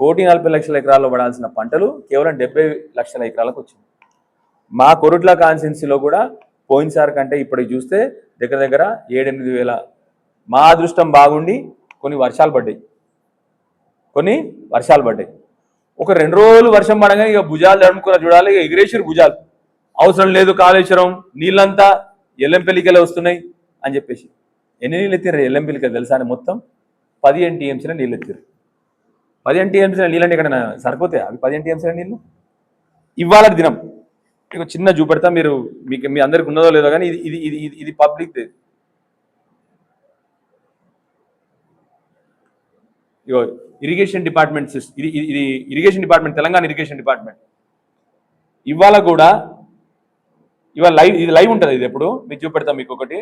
1,40,00,000 ఎకరాల్లో పడాల్సిన పంటలు కేవలం 70 లక్షల ఎకరాలకు వచ్చింది. మా కొరుట్ల కాన్స్టిట్యున్సీలో కూడా పోయినసారి కంటే ఇప్పటికి చూస్తే దగ్గర దగ్గర 7-8 వేల. మా అదృష్టం బాగుండి కొన్ని వర్షాలు పడ్డాయి. ఒక 2 రోజులు వర్షం పడగానే ఇక భుజాలు తడుముకున్న చూడాలి, ఇక ఎగిరేసిరు భుజాలు. అవసరం లేదు కాళేశ్వరం నీళ్ళంతా ఎల్లంపల్లికెళ్ళి వస్తున్నాయి అని చెప్పేసి. ఎన్ని నీళ్ళు ఎత్తిర్రు ఎల్లంపల్లికి తెలుసా అని? మొత్తం 15 టీఎంసీల నీళ్ళు ఎత్తిర్రు. 15 టీఎంసీల నీళ్ళు అంటే ఇక్కడ సరిపోతాయి అవి? 15 టీఎంసీల నీళ్ళు ఇవాళ దినం మీకు చిన్న చూపెడతా, మీరు మీ అందరికి ఉన్నదో లేదో కానీ ఇది ఇది ఇది ఇది పబ్లిక్. ఇగో ఇరిగేషన్ డిపార్ట్మెంట్, ఇది irrigation department, Telangana irrigation department. ఇవాళ కూడా ఇవాళ ఇది లైవ్ ఉంటుంది. ఇది ఎప్పుడు మీకు చూపెడతాం. మీకు ఒకటి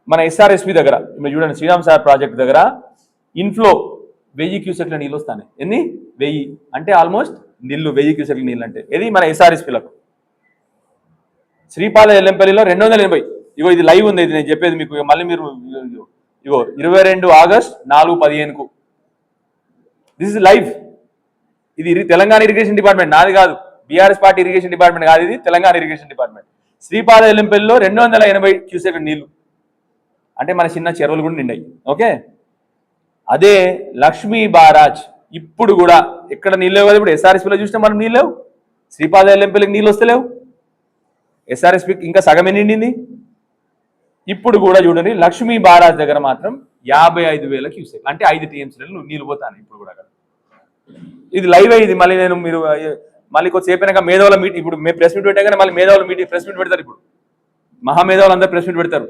మన ఎస్ఆర్ఎస్పి దగ్గర మీరు చూడండి, శ్రీరామ్ సార్ ప్రాజెక్ట్ దగ్గర ఇన్ఫ్లో 1000 క్యూసెక్ల నీళ్ళు వస్తాయి. ఎన్ని? 1000 అంటే ఆల్మోస్ట్ 1000 క్యూసెక్ల నీళ్ళు అంటే ఇది మన ఎస్ఆర్ఎస్పీలకు. శ్రీపాద ఎల్లంపల్లిలో 280. ఇగో ఇది లైవ్ ఉంది, ఇది నేను చెప్పేది మీకు. మళ్ళీ మీరు ఇగో 22 ఆగస్ట్ 4:15కు దిస్ ఇస్ లైవ్. ఇది తెలంగాణ ఇరిగేషన్ డిపార్ట్మెంట్, నాది కాదు. బీఆర్ఎస్ పార్టీ ఇరిగేషన్ డిపార్ట్మెంట్ కాదు, ఇది తెలంగాణ ఇరిగేషన్ డిపార్ట్మెంట్. శ్రీపాద ఎల్లంపల్లిలో 280 క్యూసెక్ల నీళ్లు అంటే మన చిన్న చెరువులు కూడా నిండాయి. ఓకే, అదే లక్ష్మీ బారాజ్ ఇప్పుడు కూడా ఎక్కడ నీళ్ళు లేవు కదా. ఇప్పుడు ఎస్ఆర్ఎస్పీలో చూస్తే మనం నీళ్ళు లేవు, శ్రీపాద ఎల్లంపల్లికి నీళ్ళు వస్తలేవు. ఎస్ఆర్ఎస్పీకి ఇంకా సగమే నిండింది. ఇప్పుడు కూడా చూడండి, లక్ష్మీ బారాజ్ దగ్గర మాత్రం 55,000 క్యూసెక్ అంటే 5 టీఎంసీలు నీళ్ళు పోతాను ఇప్పుడు కూడా. ఇది లైవ్. ఇది మళ్ళీ నేను మీరు మళ్ళీ కొద్దిసేపు అయినాక మేధావుల మీటింగ్, ఇప్పుడు మేము ప్రెస్ మీట్ పెట్టాగానే మళ్ళీ మేధావుల మీటింగ్ ప్రెస్ మీట్ పెడతారు. ఇప్పుడు మహామేధావులు అందరూ ప్రెస్ మీట్ పెడతారు.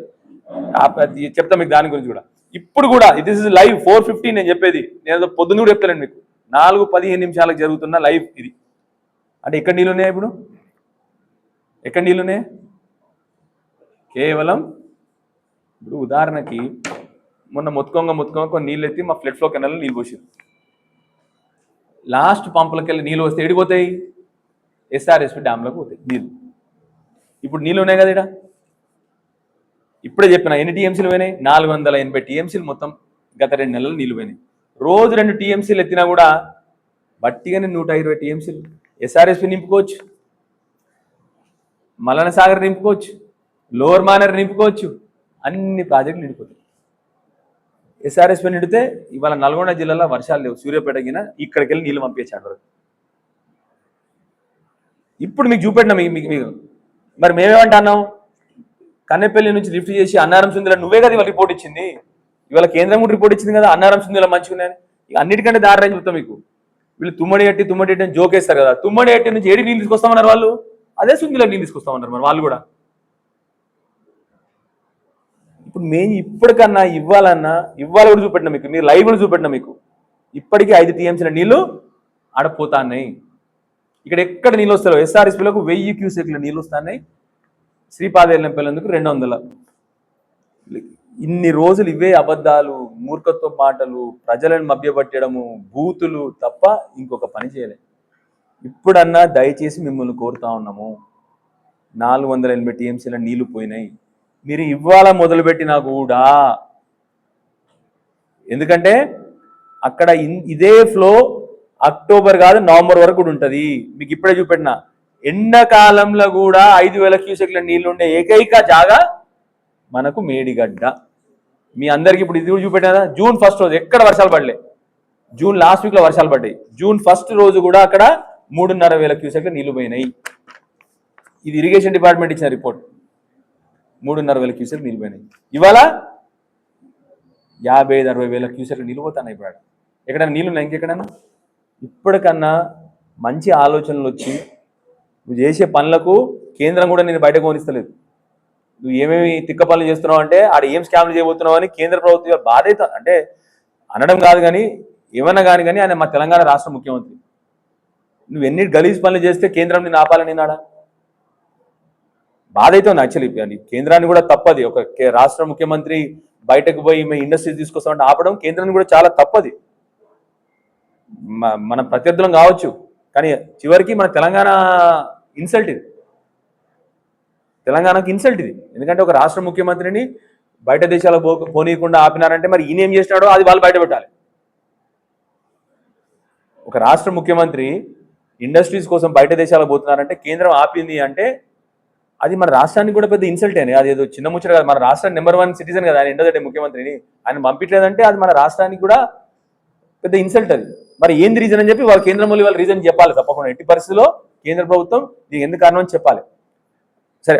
చెప్తా మీకు దాని గురించి కూడా. ఇప్పుడు కూడా దిస్ ఇస్ లైవ్ 4:15 నేను చెప్పేది. నేను పొద్దున్న కూడా చెప్తానండి మీకు. 4:15 నిమిషాలకు జరుగుతున్న లైవ్ ఇది. అంటే ఎక్కడ నీళ్ళు ఉన్నాయి? ఎక్కడ నీళ్ళు ఉన్నాయి? కేవలం ఇప్పుడు ఉదాహరణకి మొన్న మొత్తుకొంగ కొన్ని నీళ్ళు ఎత్తి మా ఫ్లడ్ ఫ్లో కెనాల్లో నీళ్ళు పోసారు. లాస్ట్ పంపులకి వెళ్ళి నీళ్ళు వస్తే ఎడిపోతాయి? ఎస్ఆర్ఎస్పి డ్యామ్లోకి పోతాయి నీళ్ళు. ఇప్పుడు నీళ్ళు ఉన్నాయి కదా ఇక్కడ. ఇప్పుడే చెప్పిన ఎన్ని టీఎంసీలు పోయినాయి? 480 టీఎంసీలు మొత్తం గత 2 నెలలు నీళ్ళు పోయినాయి. రోజు 2 టీఎంసీలు ఎత్తినా కూడా బట్టిగానే 120 టీఎంసీలు ఎస్ఆర్ఎస్పి నింపుకోవచ్చు, మల్లన సాగర్ నింపుకోవచ్చు, లోవర్ మానర్ నింపుకోవచ్చు. అన్ని ప్రాజెక్టులు నిండిపోతాయి. ఎస్ఆర్ఎస్పి నిండితే ఇవాళ నల్గొండ జిల్లాలో వర్షాలు లేవు, సూర్యాపేట గిన ఇక్కడికి వెళ్ళి నీళ్ళు పంపించాడు. ఇప్పుడు మీకు చూపెట్టినా మీకు మరి మేమేమంటున్నాం? కన్నెపల్లి నుంచి లిఫ్ట్ చేసి అన్నారం సుందిల నువ్వే కదా ఇవాళ రిపోర్ట్ ఇచ్చింది. ఇవాళ కేంద్రం కూడా రిపోర్ట్ ఇచ్చింది కదా అన్నారం సుందిల మంచిగా ఉన్నాయని. ఇక అన్నిటికంటే దారి చెప్తాం మీకు. వీళ్ళు తుమ్మడి ఎట్టి అని జోకేస్తారు కదా. తుమ్మడి ఎట్టి నుంచి ఏడి నీళ్ళు తీసుకొస్తామన్నారు వాళ్ళు, అదే సుందిల నీళ్ళు తీసుకొస్తామన్నారు మరి వాళ్ళు కూడా. ఇప్పుడు మేము ఇప్పటికన్నా ఇవాళ కూడా చూపెట్టినా మీకు, మీరు లైవ్ కూడా చూపెట్టినా మీకు. ఇప్పటికీ 5 టీఎంసీల నీళ్లు ఆడపోతాన్నాయి. ఇక్కడ ఎక్కడ నీళ్ళు వస్తారో ఎస్ఆర్ఎస్పీలకు 1000 క్యూసెక్ల నీళ్ళు వస్తున్నాయి. శ్రీపాద ఎల్లంపల్లిందుకు 200. ఇన్ని రోజులు ఇవే అబద్ధాలు, మూర్ఖత్వ మాటలు, ప్రజలను మభ్యపట్టడము, బూతులు తప్ప ఇంకొక పని చేయలేదు. ఇప్పుడన్నా దయచేసి మిమ్మల్ని కోరుతా ఉన్నాము, 480 టీఎంసీల నీళ్లు పోయినాయి. మీరు ఇవాళ మొదలుపెట్టినా కూడా, ఎందుకంటే అక్కడ ఇదే ఫ్లో అక్టోబర్ కాదు నవంబర్ వరకు కూడా ఉంటుంది. మీకు ఇప్పుడే చూపెట్టిన ఎండాకాలంలో కూడా 5,000 క్యూసెక్ల నీళ్లు ఉండే ఏకైక జాగా మనకు మేడిగడ్డ. మీ అందరికి ఇప్పుడు ఇది కూడా చూపెట్టినా, జూన్ 1 రోజు ఎక్కడ వర్షాలు పడలే. జూన్ లాస్ట్ వీక్లో వర్షాలు పడ్డాయి. జూన్ 1 రోజు కూడా అక్కడ 3,500 క్యూసెక్ల నీళ్లు పోయినాయి. ఇది ఇరిగేషన్ డిపార్ట్మెంట్ ఇచ్చిన రిపోర్ట్. 3,500 క్యూసెక్లు నీళ్ళు పోయినాయి. ఇవాళ 50,000-60,000 క్యూసెక్లు నీళ్ళు పోతున్నాయి. ఇప్పుడు ఎక్కడైనా నీళ్ళు ఉన్నాయి ఇంకెక్కడైనా? ఇప్పటికన్నా మంచి ఆలోచనలు వచ్చి నువ్వు చేసే పనులకు కేంద్రం కూడా నేను బయటకు పోనిస్తలేదు. నువ్వు ఏమేమి తిక్క పనులు చేస్తున్నావు అంటే ఆడ ఏం స్కామ్లు చేయబోతున్నావు అని కేంద్ర ప్రభుత్వం బాధ్యత అంటే అనడం కాదు, కానీ ఏమన్నా కానీ ఆయన మా తెలంగాణ రాష్ట్ర ముఖ్యమంత్రి. నువ్వు ఎన్ని గలీజ్ పనులు చేస్తే కేంద్రం నేను ఆపాలని నాడా బాధ అయితే ఉంది. యాక్చువల్లీ కేంద్రాన్ని కూడా తప్పది. ఒక రాష్ట్ర ముఖ్యమంత్రి బయటకు పోయి మేము ఇండస్ట్రీస్ తీసుకొస్తామంటే ఆపడం కేంద్రాన్ని కూడా చాలా తప్పది. మన ప్రత్యర్థులం కావచ్చు, కానీ చివరికి మన తెలంగాణ ఇన్సల్ట్ ఇది, తెలంగాణకు ఇన్సల్ట్ ఇది. ఎందుకంటే ఒక రాష్ట్ర ముఖ్యమంత్రిని బయట దేశాలకు పోనీయకుండా ఆపినారంటే మరి ఈయన ఏం చేసినాడో అది వాళ్ళు బయట పెట్టాలి. ఒక రాష్ట్ర ముఖ్యమంత్రి ఇండస్ట్రీస్ కోసం బయట దేశాలకు పోతున్నారంటే కేంద్రం ఆపింది అంటే అది మన రాష్ట్రానికి కూడా పెద్ద ఇన్సల్ట్ అని. అది ఏదో చిన్న ముచ్చట కాదు. మన రాష్ట్రానికి నెంబర్ 1 సిటిజన్ కదా ఆయన, ఎండదంటే ముఖ్యమంత్రిని ఆయన పంపించలేదంటే అది మన రాష్ట్రానికి కూడా పెద్ద ఇన్సల్ట్ అది. మరి ఏంది రీజన్ అని చెప్పి వాళ్ళు కేంద్రం వాళ్ళు రీజన్ చెప్పాలి తప్పకుండా. ఎట్టి పరిస్థితిలో కేంద్ర ప్రభుత్వం దీనికి ఎందుకు కారణం అని చెప్పాలి. సరే.